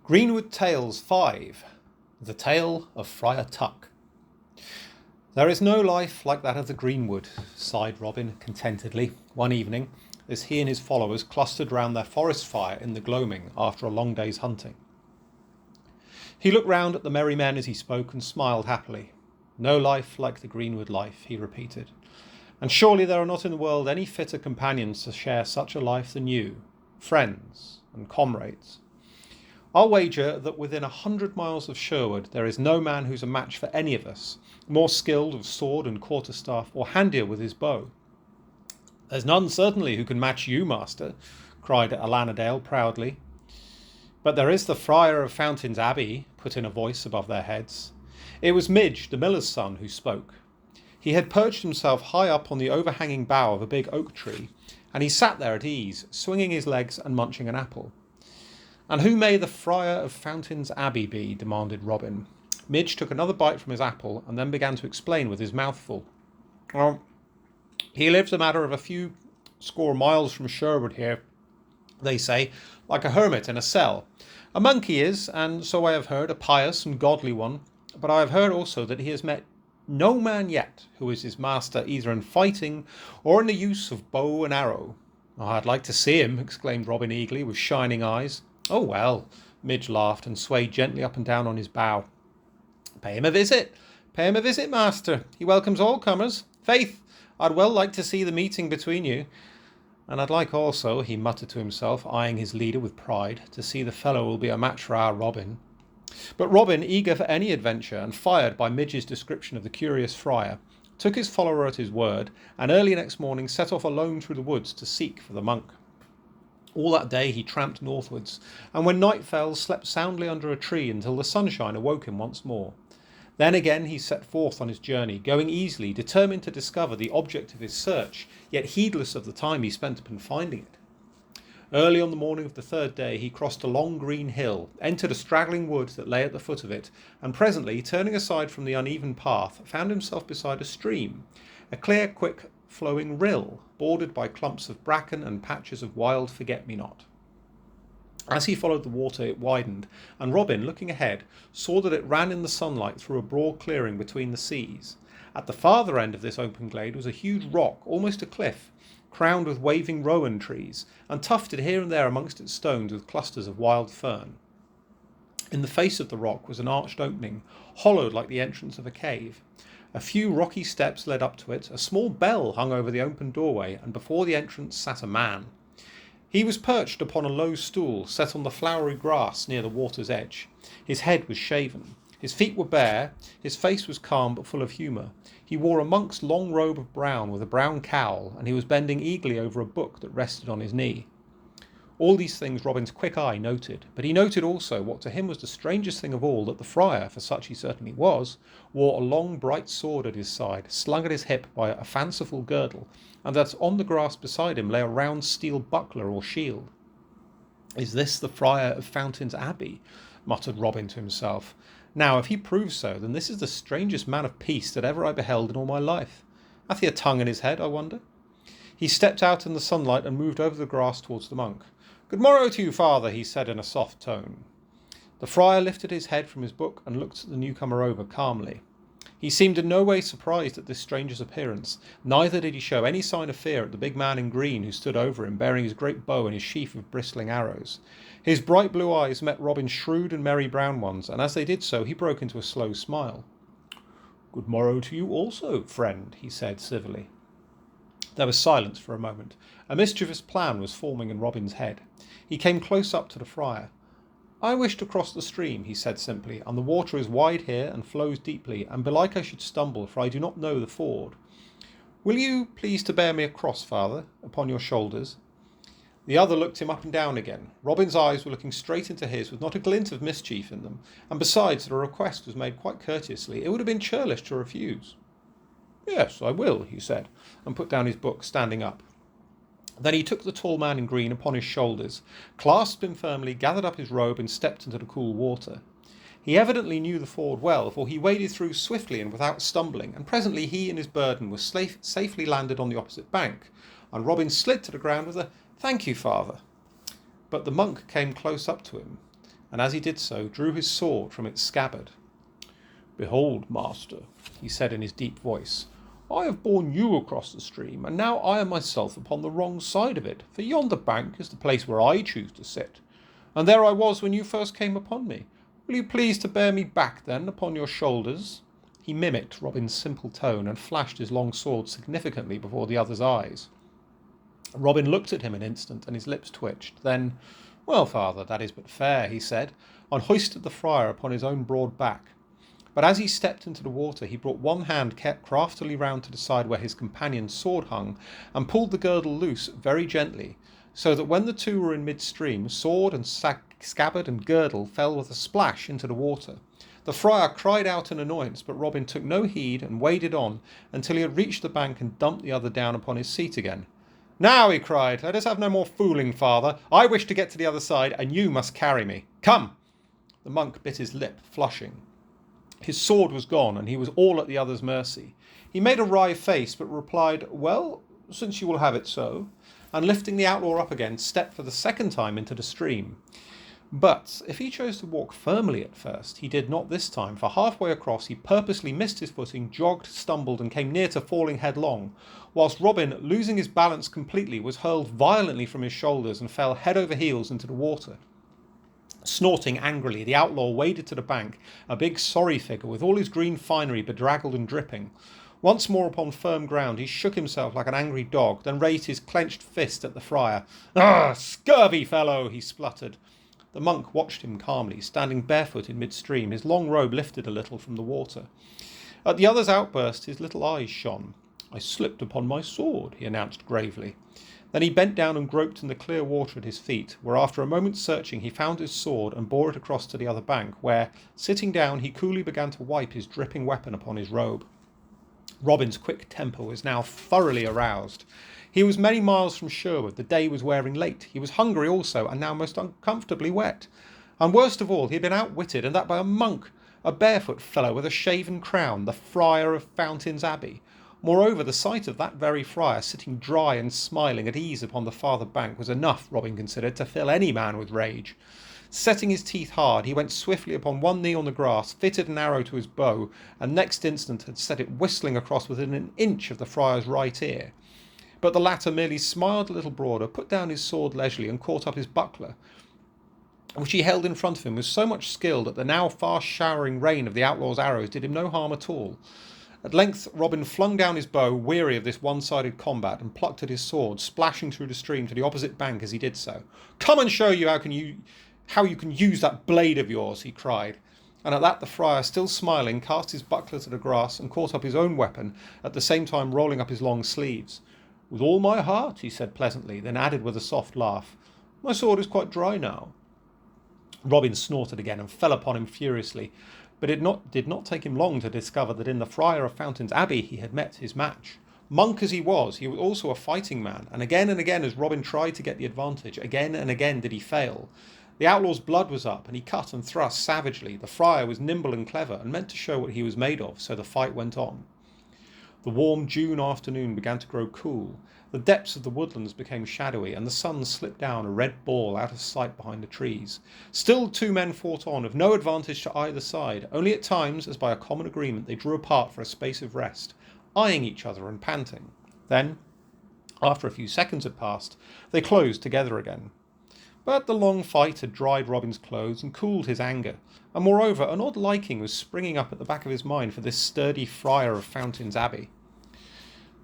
Greenwood Tales 5. The Tale of Friar Tuck. There is no life like that of the Greenwood, sighed Robin contentedly one evening, as he and his followers clustered round their forest fire in the gloaming after a long day's hunting. He looked round at the merry men as he spoke and smiled happily. No life like the Greenwood life, he repeated, and surely there are not in the world any fitter companions to share such a life than you, friends and comrades. I'll wager that within 100 miles of Sherwood there is no man who's a match for any of us, more skilled of sword and quarterstaff, or handier with his bow. There's none certainly who can match you, master, cried Alanadale proudly. But there is the Friar of Fountains Abbey, put in a voice above their heads. It was Midge, the miller's son, who spoke. He had perched himself high up on the overhanging bough of a big oak tree, and he sat there at ease, swinging his legs and munching an apple. And who may the Friar of Fountains Abbey be? Demanded Robin. Midge took another bite from his apple and then began to explain with his mouth full. Well, he lives a matter of a few score miles from Sherwood here, they say, like a hermit in a cell. A monk he is, and so I have heard, a pious and godly one, but I have heard also that he has met no man yet who is his master either in fighting or in the use of bow and arrow. Oh, I'd like to see him, exclaimed Robin eagerly, with shining eyes. Oh, well, Midge laughed and swayed gently up and down on his bough. Pay him a visit, master. He welcomes all comers. Faith, I'd well like to see the meeting between you. And I'd like also, he muttered to himself, eyeing his leader with pride, to see the fellow will be a match for our Robin. But Robin, eager for any adventure, and fired by Midge's description of the curious friar, took his follower at his word, and early next morning set off alone through the woods to seek for the monk. All that day he tramped northwards, and when night fell, slept soundly under a tree until the sunshine awoke him once more. Then again he set forth on his journey, going easily, determined to discover the object of his search, yet heedless of the time he spent upon finding it. Early on the morning of the third day he crossed a long green hill, entered a straggling wood that lay at the foot of it, and presently, turning aside from the uneven path, found himself beside a stream, a clear, quick flowing rill, bordered by clumps of bracken and patches of wild forget-me-not. As he followed the water it widened, and Robin, looking ahead, saw that it ran in the sunlight through a broad clearing between the seas. At the farther end of this open glade was a huge rock, almost a cliff, crowned with waving rowan trees, and tufted here and there amongst its stones with clusters of wild fern. In the face of the rock was an arched opening, hollowed like the entrance of a cave. A few rocky steps led up to it, a small bell hung over the open doorway, and before the entrance sat a man. He was perched upon a low stool set on the flowery grass near the water's edge. His head was shaven. His feet were bare. His face was calm but full of humour. He wore a monk's long robe of brown with a brown cowl, and he was bending eagerly over a book that rested on his knee. All these things Robin's quick eye noted, but he noted also what to him was the strangest thing of all, that the friar, for such he certainly was, wore a long bright sword at his side, slung at his hip by a fanciful girdle, and that on the grass beside him lay a round steel buckler or shield. Is this the Friar of Fountains Abbey? Muttered Robin to himself. Now, if he proves so, then this is the strangest man of peace that ever I beheld in all my life. Hath he a tongue in his head, I wonder? He stepped out in the sunlight and moved over the grass towards the monk. Good morrow to you, father, he said in a soft tone. The friar lifted his head from his book and looked the newcomer over calmly. He seemed in no way surprised at this stranger's appearance, neither did he show any sign of fear at the big man in green who stood over him, bearing his great bow and his sheaf of bristling arrows. His bright blue eyes met Robin's shrewd and merry brown ones, and as they did so he broke into a slow smile. Good morrow to you also, friend, he said civilly. There was silence for a moment. A mischievous plan was forming in Robin's head. He came close up to the friar. I wish to cross the stream, he said simply, and the water is wide here and flows deeply, and belike I should stumble, for I do not know the ford. Will you please to bear me across, father, upon your shoulders? The other looked him up and down again. Robin's eyes were looking straight into his, with not a glint of mischief in them, and besides, the request was made quite courteously. It would have been churlish to refuse. Yes, I will, he said, and put down his book, standing up. Then he took the tall man in green upon his shoulders, clasped him firmly, gathered up his robe, and stepped into the cool water. He evidently knew the ford well, for he waded through swiftly and without stumbling, and presently he and his burden were safely landed on the opposite bank, and Robin slid to the ground with a "Thank you, father." But the monk came close up to him. and as he did so, drew his sword from its scabbard. "Behold, master," he said in his deep voice, "I have borne you across the stream, and now I am myself upon the wrong side of it, for yonder bank is the place where I choose to sit, and there I was when you first came upon me. Will you please to bear me back, then, upon your shoulders?" He mimicked Robin's simple tone and flashed his long sword significantly before the other's eyes. Robin looked at him an instant, and his lips twitched. Then, "Well, father, that is but fair," he said, and hoisted the friar upon his own broad back. But as he stepped into the water, he brought one hand craftily round to the side where his companion's sword hung, and pulled the girdle loose very gently, so that when the two were in midstream, sword and scabbard and girdle fell with a splash into the water. The friar cried out in annoyance, but Robin took no heed and waded on until he had reached the bank and dumped the other down upon his seat again. "Now," he cried, "let us have no more fooling, father. I wish to get to the other side, and you must carry me. Come!" The monk bit his lip, flushing. His sword was gone, and he was all at the other's mercy. He made a wry face, but replied, "Well, since you will have it so," and lifting the outlaw up again, stepped for the second time into the stream. But if he chose to walk firmly at first, he did not this time, for halfway across he purposely missed his footing, jogged, stumbled, and came near to falling headlong, whilst Robin, losing his balance completely, was hurled violently from his shoulders and fell head over heels into the water. Snorting angrily, the outlaw waded to the bank, a big sorry figure with all his green finery bedraggled and dripping. Once more upon firm ground, he shook himself like an angry dog, then raised his clenched fist at the friar. "Ah, scurvy fellow!" he spluttered. The monk watched him calmly, standing barefoot in midstream, his long robe lifted a little from the water. At the other's outburst, his little eyes shone. "I slipped upon my sword," he announced gravely. Then he bent down and groped in the clear water at his feet, where after a moment's searching he found his sword and bore it across to the other bank, where, sitting down, he coolly began to wipe his dripping weapon upon his robe. Robin's quick temper was now thoroughly aroused. He was many miles from Sherwood, the day was wearing late, he was hungry also, and now most uncomfortably wet. And worst of all, he had been outwitted, and that by a monk, a barefoot fellow with a shaven crown, the Friar of Fountains Abbey. Moreover, the sight of that very friar sitting dry and smiling at ease upon the farther bank was enough, Robin considered, to fill any man with rage. Setting his teeth hard, he went swiftly upon one knee on the grass, fitted an arrow to his bow, and next instant had set it whistling across within an inch of the friar's right ear. But the latter merely smiled a little broader, put down his sword leisurely, and caught up his buckler, which he held in front of him with so much skill that the now fast showering rain of the outlaw's arrows did him no harm at all. At length Robin flung down his bow, weary of this one-sided combat, and plucked at his sword, splashing through the stream to the opposite bank as he did so. "Come and show you how you can use that blade of yours," he cried. And at that the friar, still smiling, cast his buckler to the grass and caught up his own weapon, at the same time rolling up his long sleeves. "With all my heart," he said pleasantly, then added with a soft laugh, "My sword is quite dry now." Robin snorted again and fell upon him furiously, but it did not take him long to discover that in the Friar of Fountains Abbey he had met his match. Monk as he was also a fighting man, and again as Robin tried to get the advantage, again and again did he fail. The outlaw's blood was up, and he cut and thrust savagely. The friar was nimble and clever, and meant to show what he was made of, so the fight went on. The warm June afternoon began to grow cool. The depths of the woodlands became shadowy, and the sun slipped down a red ball out of sight behind the trees. Still two men fought on, of no advantage to either side. Only at times, as by a common agreement, they drew apart for a space of rest, eyeing each other and panting. Then, after a few seconds had passed, they closed together again. But the long fight had dried Robin's clothes and cooled his anger, and moreover an odd liking was springing up at the back of his mind for this sturdy Friar of Fountains Abbey.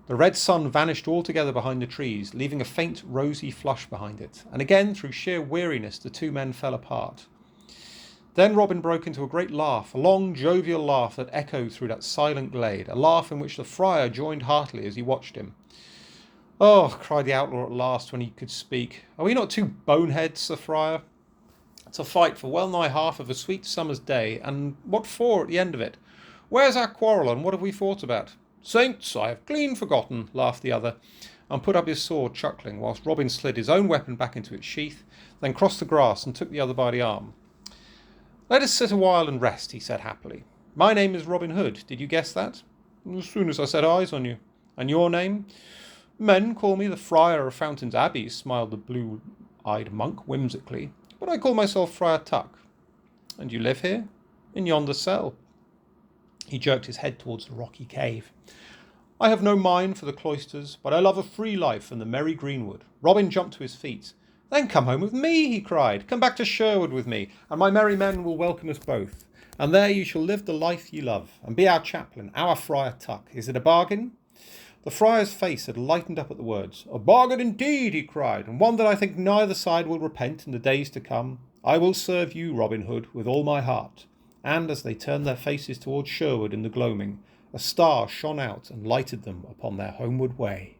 The red sun vanished altogether behind the trees, leaving a faint rosy flush behind it, and again through sheer weariness the two men fell apart. Then Robin broke into a great laugh, a long jovial laugh that echoed through that silent glade, a laugh in which the friar joined heartily as he watched him. "Oh," cried the outlaw at last when he could speak, "are we not two boneheads, Sir Friar? To fight for well nigh half of a sweet summer's day, and what for at the end of it? Where's our quarrel, and what have we fought about?" "Saints, I have clean forgotten," laughed the other, and put up his sword, chuckling, whilst Robin slid his own weapon back into its sheath, then crossed the grass and took the other by the arm. "Let us sit a while and rest," he said happily. "My name is Robin Hood. Did you guess that?" "As soon as I set eyes on you." "And your name?" "Men call me the Friar of Fountains Abbey," smiled the blue-eyed monk whimsically, "but I call myself Friar Tuck." And you live here? In yonder cell. He jerked his head towards the rocky cave. I have no mind for the cloisters, but I love a free life and the merry Greenwood. Robin jumped to his feet. Then come home with me, he cried. Come back to Sherwood with me, and my merry men will welcome us both. And there you shall live the life ye love, and be our chaplain, our Friar Tuck. Is it a bargain? The friar's face had lightened up at the words. A bargain indeed, he cried, and one that I think neither side will repent in the days to come. I will serve you, Robin Hood, with all my heart. And as they turned their faces towards Sherwood in the gloaming, a star shone out and lighted them upon their homeward way.